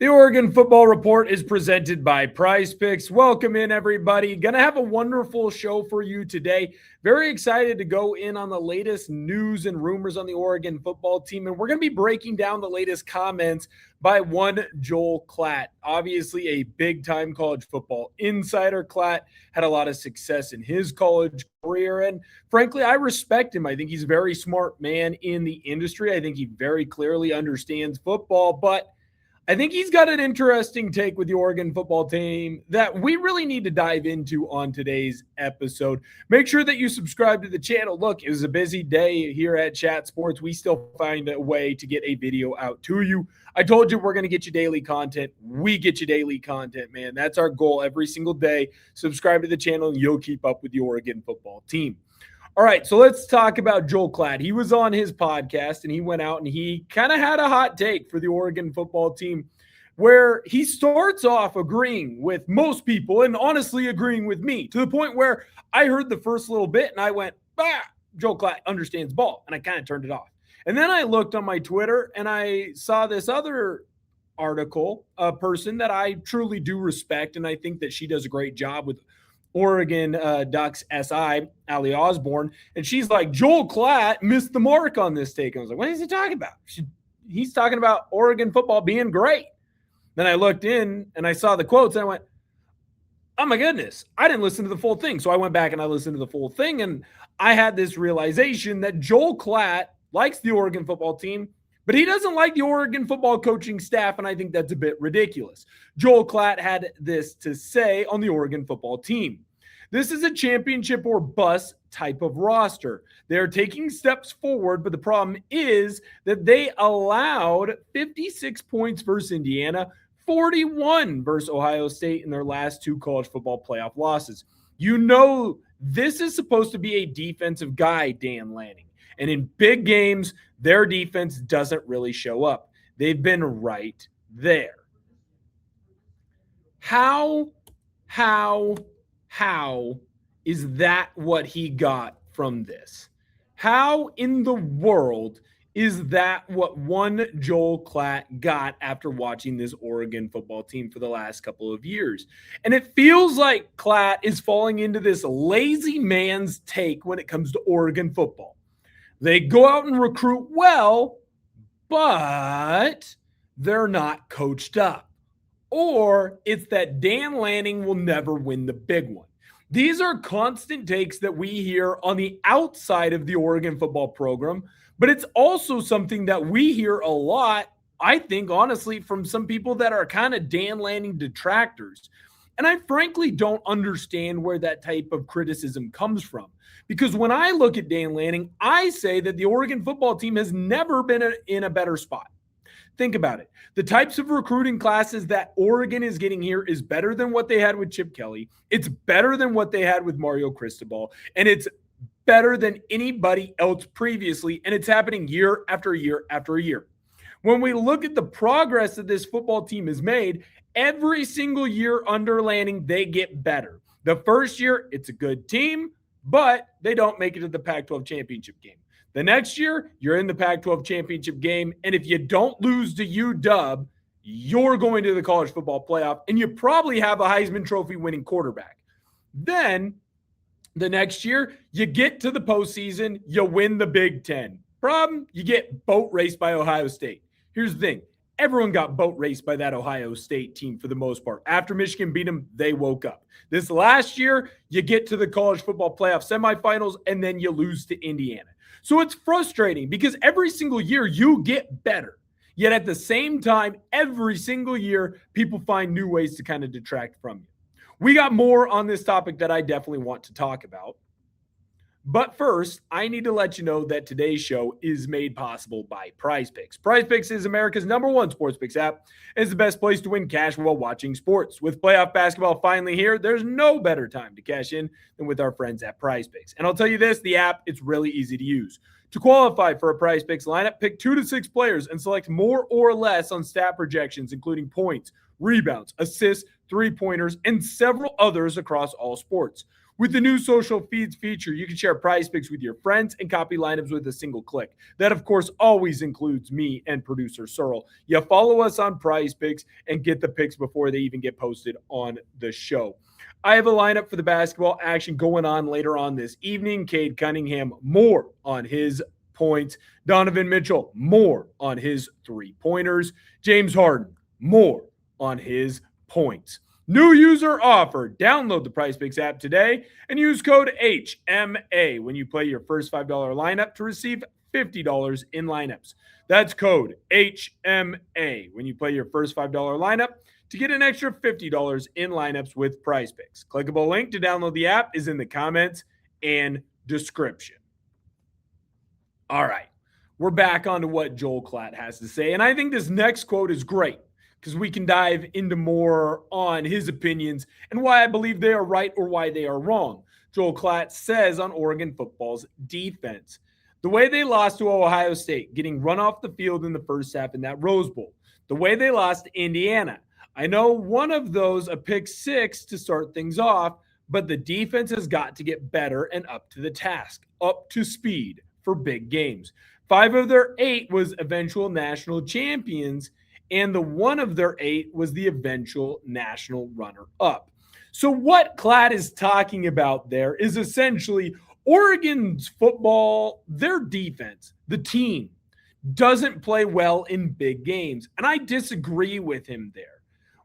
The Oregon Football Report is presented by Prize Picks. Welcome in, everybody. Going to have a wonderful show for you today. Very excited to go in on the latest news and rumors on the Oregon football team. And we're going to be breaking down the latest comments by one Joel Klatt. Obviously, a big-time college football insider. Klatt had a lot of success in his college career. And frankly, I respect him. I think he's a very smart man in the industry. I think he very clearly understands football. But I think he's got an interesting take with the Oregon football team that we really need to dive into on today's episode. Make sure that you subscribe to the channel. Look, it was a busy day here at Chat Sports. We still find a way to get a video out to you. I told you we're going to get you daily content. We get you daily content, man. That's our goal every single day. Subscribe to the channel and you'll keep up with the Oregon football team. All right, so let's talk about Joel Klatt. He was on his podcast, and he went out and he kind of had a hot take for the Oregon football team where he starts off agreeing with most people and honestly agreeing with me to the point where I heard the first little bit and I went, Joel Klatt understands ball, and I kind of turned it off. And then I looked on my Twitter and I saw this other article, a person that I truly do respect, and I think that she does a great job with Oregon Ducks SI, Allie Osborne, and she's like, Joel Klatt missed the mark on this take. And I was like, what is he talking about? He's talking about Oregon football being great. Then I looked in and I saw the quotes and I went, oh my goodness, I didn't listen to the full thing. So I went back and I listened to the full thing, and I had this realization that Joel Klatt likes the Oregon football team, but he doesn't like the Oregon football coaching staff, and I think that's a bit ridiculous. Joel Klatt had this to say on the Oregon football team. This is a championship or bust type of roster. They're taking steps forward, but the problem is that they allowed 56 points versus Indiana, 41 versus Ohio State in their last two college football playoff losses. You know, this is supposed to be a defensive guy, Dan Lanning. And in big games, their defense doesn't really show up. They've been right there. How is that what he got from this? How in the world is that what one Joel Klatt got after watching this Oregon football team for the last couple of years? And it feels like Klatt is falling into this lazy man's take when it comes to Oregon football. They go out and recruit well, but they're not coached up. Or it's that Dan Lanning will never win the big one. These are constant takes that we hear on the outside of the Oregon football program, but it's also something that we hear a lot, I think, honestly, from some people that are kind of Dan Lanning detractors. And I frankly don't understand where that type of criticism comes from. Because when I look at Dan Lanning, I say that the Oregon football team has never been in a better spot. Think about it. The types of recruiting classes that Oregon is getting here is better than what they had with Chip Kelly. It's better than what they had with Mario Cristobal. And it's better than anybody else previously. And it's happening year after year after year. When we look at the progress that this football team has made, every single year under Lanning, they get better. The first year, it's a good team, but they don't make it to the Pac-12 championship game. The next year, you're in the Pac-12 championship game, and if you don't lose to UW, you're going to the college football playoff, and you probably have a Heisman Trophy winning quarterback. Then the next year, you get to the postseason, you win the Big Ten. Problem, you get boat raced by Ohio State. Here's the thing. Everyone got boat raced by that Ohio State team for the most part. After Michigan beat them, they woke up. This last year, you get to the college football playoff semifinals, and then you lose to Indiana. So it's frustrating because every single year you get better. Yet at the same time, every single year, people find new ways to kind of detract from you. We got more on this topic that I definitely want to talk about. But first, I need to let you know that today's show is made possible by Prize Picks. Prize Picks is America's #1 sports picks app. It's the best place to win cash while watching sports. With playoff basketball finally here, there's no better time to cash in than with our friends at Prize Picks. And I'll tell you this, the app, it's really easy to use. To qualify for a Prize Picks lineup, pick 2 to 6 players and select more or less on stat projections, including points, rebounds, assists, three-pointers, and several others across all sports. With the new social feeds feature, you can share prize picks with your friends and copy lineups with a single click. That, of course, always includes me and producer Searle. You follow us on prize picks and get the picks before they even get posted on the show. I have a lineup for the basketball action going on later on this evening. Cade Cunningham, more on his points. Donovan Mitchell, more on his three-pointers. James Harden, more on his points. New user offer. Download the PrizePicks app today and use code HMA when you play your first $5 lineup to receive $50 in lineups. That's code HMA when you play your first $5 lineup to get an extra $50 in lineups with PrizePicks. Clickable link to download the app is in the comments and description. All right, we're back onto what Joel Klatt has to say. And I think this next quote is great because we can dive into more on his opinions and why I believe they are right or why they are wrong. Joel Klatt says on Oregon football's defense, the way they lost to Ohio State, getting run off the field in the first half in that Rose Bowl, the way they lost to Indiana. I know one of those, a pick six to start things off, but the defense has got to get better and up to the task, up to speed for big games. 5 of their 8 was eventual national champions, and the one of their 8 was the eventual national runner-up. So what Klatt is talking about there is essentially Oregon's football, their defense, the team, doesn't play well in big games. And I disagree with him there.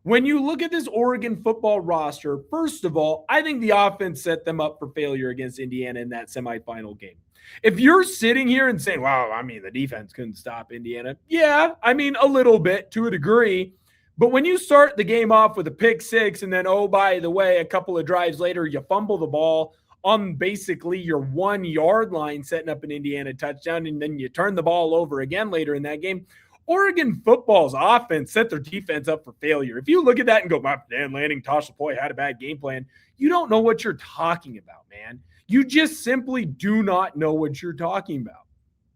When you look at this Oregon football roster, first of all, I think the offense set them up for failure against Indiana in that semifinal game. If you're sitting here and saying, wow, I mean, the defense couldn't stop Indiana. Yeah, I mean, a little bit to a degree. But when you start the game off with a pick six and then, oh, by the way, a couple of drives later, you fumble the ball on basically your 1 yard line, setting up an Indiana touchdown, and then you turn the ball over again later in that game. Oregon football's offense set their defense up for failure. If you look at that and go, Dan Lanning, Tosh Lapoy had a bad game plan, you don't know what you're talking about, man. You just simply do not know what you're talking about.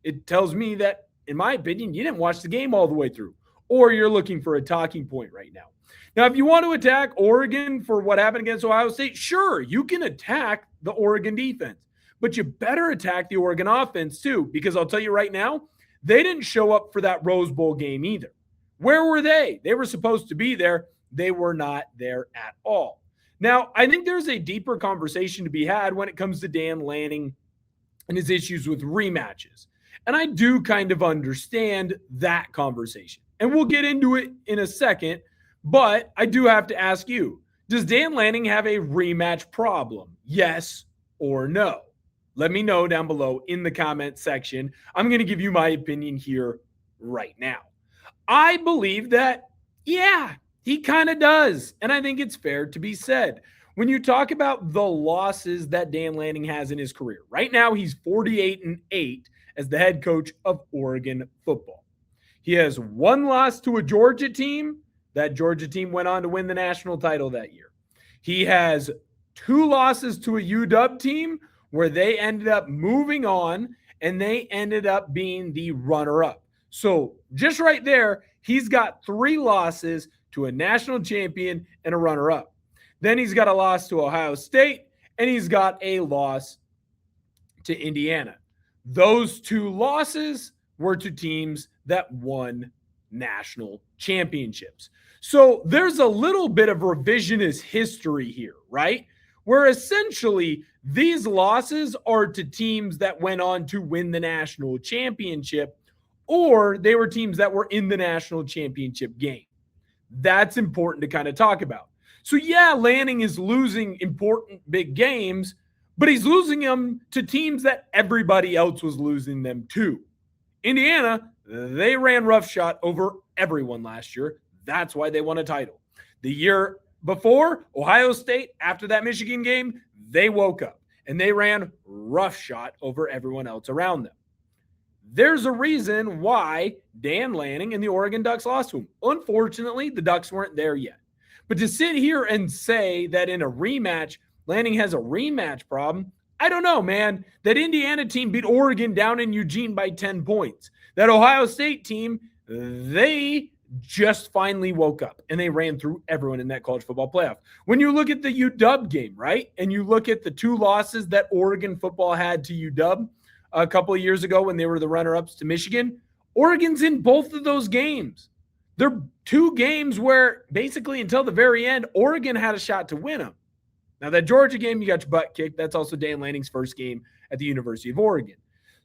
It tells me that, in my opinion, you didn't watch the game all the way through, or you're looking for a talking point right now. Now, if you want to attack Oregon for what happened against Ohio State, sure, you can attack the Oregon defense, but you better attack the Oregon offense too, because I'll tell you right now, they didn't show up for that Rose Bowl game either. Where were they? They were supposed to be there. They were not there at all. Now, I think there's a deeper conversation to be had when it comes to Dan Lanning and his issues with rematches. And I do kind of understand that conversation. And we'll get into it in a second, but I do have to ask you, does Dan Lanning have a rematch problem? Yes or no? Let me know down below in the comment section. I'm going to give you my opinion here right now. I believe that, yeah, he kind of does. And I think it's fair to be said. When you talk about the losses that Dan Lanning has in his career, right now he's 48-8 as the head coach of Oregon football. He has 1 loss to a Georgia team. That Georgia team went on to win the national title that year. He has 2 losses to a UW team where they ended up moving on and they ended up being the runner-up. So just right there, he's got 3 losses to a national champion and a runner-up. Then he's got a loss to Ohio State, and he's got a loss to Indiana. Those 2 losses were to teams that won national championships. So there's a little bit of revisionist history here, right? Where essentially these losses are to teams that went on to win the national championship, or they were teams that were in the national championship game. That's important to kind of talk about. So yeah, Lanning is losing important big games, but he's losing them to teams that everybody else was losing them to. Indiana, they ran roughshod over everyone last year. That's why they won a title. The year before, Ohio State, after that Michigan game, they woke up and they ran roughshod over everyone else around them. There's a reason why Dan Lanning and the Oregon Ducks lost to him. Unfortunately, the Ducks weren't there yet. But to sit here and say that in a rematch, Lanning has a rematch problem, I don't know, man. That Indiana team beat Oregon down in Eugene by 10 points. That Ohio State team, they just finally woke up and they ran through everyone in that college football playoff. When you look at the UW game, right, and you look at the 2 losses that Oregon football had to UW a couple of years ago when they were the runner-ups to Michigan, Oregon's in both of those games. They're 2 games where basically until the very end, Oregon had a shot to win them. Now, that Georgia game, you got your butt kicked. That's also Dan Lanning's first game at the University of Oregon.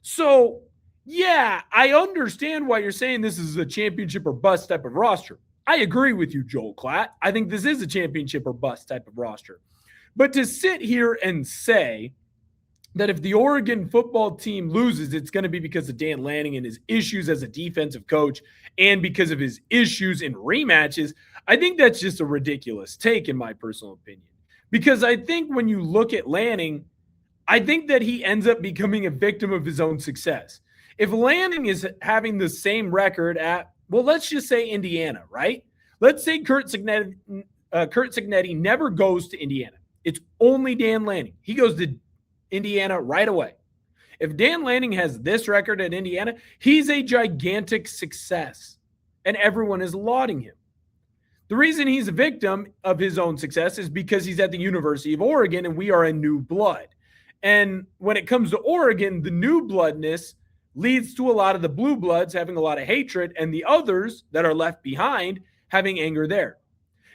So, yeah, I understand why you're saying this is a championship or bust type of roster. I agree with you, Joel Klatt. I think this is a championship or bust type of roster. But to sit here and say that if the Oregon football team loses, it's going to be because of Dan Lanning and his issues as a defensive coach and because of his issues in rematches, I think that's just a ridiculous take in my personal opinion. Because I think when you look at Lanning, I think that he ends up becoming a victim of his own success. If Lanning is having the same record at, well, let's just say Indiana, right? Let's say Curt Cignetti never goes to Indiana. It's only Dan Lanning. He goes to Indiana right away. If Dan Lanning has this record at Indiana, he's a gigantic success, and everyone is lauding him. The reason he's a victim of his own success is because he's at the University of Oregon, and we are a new blood. And when it comes to Oregon, the new bloodness leads to a lot of the blue bloods having a lot of hatred, and the others that are left behind having anger there.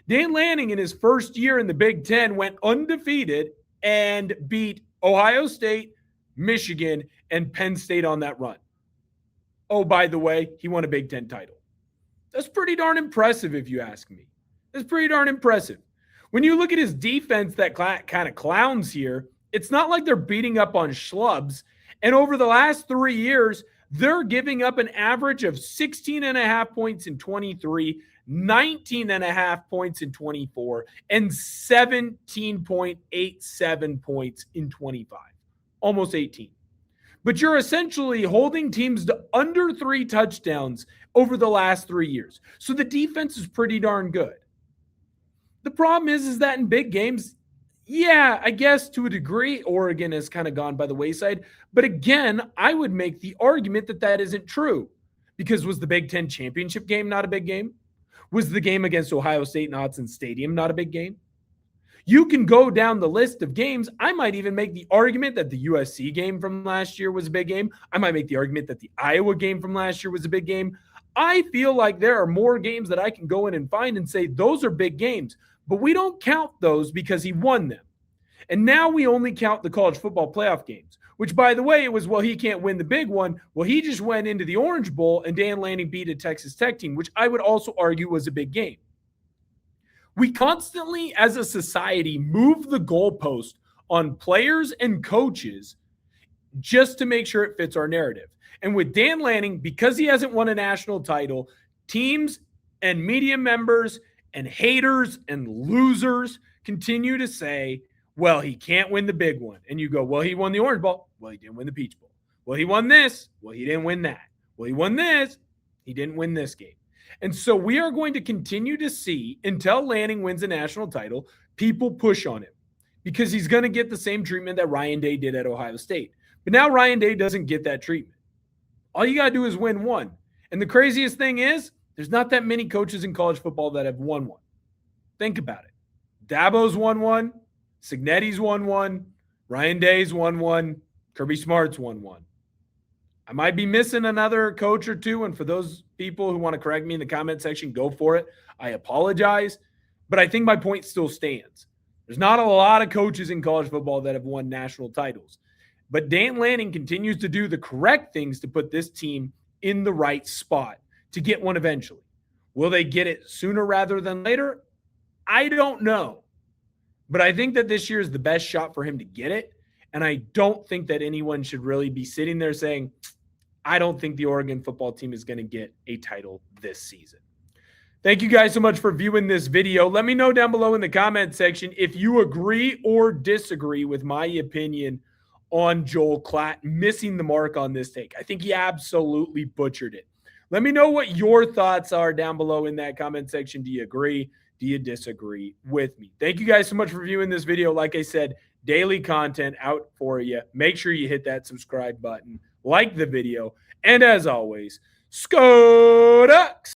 Dan Lanning, in his first year in the Big Ten, went undefeated and beat Ohio State, Michigan, and Penn State on that run. Oh, by the way, he won a Big Ten title. That's pretty darn impressive, if you ask me. That's pretty darn impressive. When you look at his defense that kind of clowns here, it's not like they're beating up on schlubs. And over the last 3 years, they're giving up an average of 16.5 points in 23, 19.5 points in 24, and 17.87 points in 25. Almost 18. But you're essentially holding teams to under 3 touchdowns over the last 3 years. So the defense is pretty darn good. The problem is that in big games, yeah, I guess to a degree, Oregon has kind of gone by the wayside. But again, I would make the argument that that isn't true. Because was the Big Ten championship game not a big game? Was the game against Ohio State in Autzen Stadium not a big game? You can go down the list of games. I might even make the argument that the USC game from last year was a big game. I might make the argument that the Iowa game from last year was a big game. I feel like there are more games that I can go in and find and say those are big games. But we don't count those because he won them. And now we only count the college football playoff games, which, by the way, it was, well, he can't win the big one. Well, he just went into the Orange Bowl and Dan Lanning beat a Texas Tech team, which I would also argue was a big game. We constantly, as a society, move the goalpost on players and coaches just to make sure it fits our narrative. And with Dan Lanning, because he hasn't won a national title, teams and media members and haters and losers continue to say, well, he can't win the big one. And you go, well, he won the Orange Bowl. Well, he didn't win the Peach Bowl. Well, he won this. Well, he didn't win that. Well, he won this. He didn't win this game. And so we are going to continue to see, until Lanning wins a national title, people push on him because he's going to get the same treatment that Ryan Day did at Ohio State. But now Ryan Day doesn't get that treatment. All you got to do is win one. And the craziest thing is, there's not that many coaches in college football that have won one. Think about it. Dabo's won one. Cignetti's won one. Ryan Day's won one. Kirby Smart's won one. I might be missing another coach or two, and for those people who want to correct me in the comment section, go for it. I apologize, but I think my point still stands. There's not a lot of coaches in college football that have won national titles, but Dan Lanning continues to do the correct things to put this team in the right spot to get one eventually. Will they get it sooner rather than later? I don't know, but I think that this year is the best shot for him to get it. And I don't think that anyone should really be sitting there saying, I don't think the Oregon football team is going to get a title this season. Thank you guys so much for viewing this video. Let me know down below in the comment section if you agree or disagree with my opinion on Joel Klatt missing the mark on this take. I think he absolutely butchered it. Let me know what your thoughts are down below in that comment section. Do you agree? Do you disagree with me? Thank you guys so much for viewing this video. Like I said, daily content out for you. Make sure you hit that subscribe button, like the video, and as always, Sko Ducks!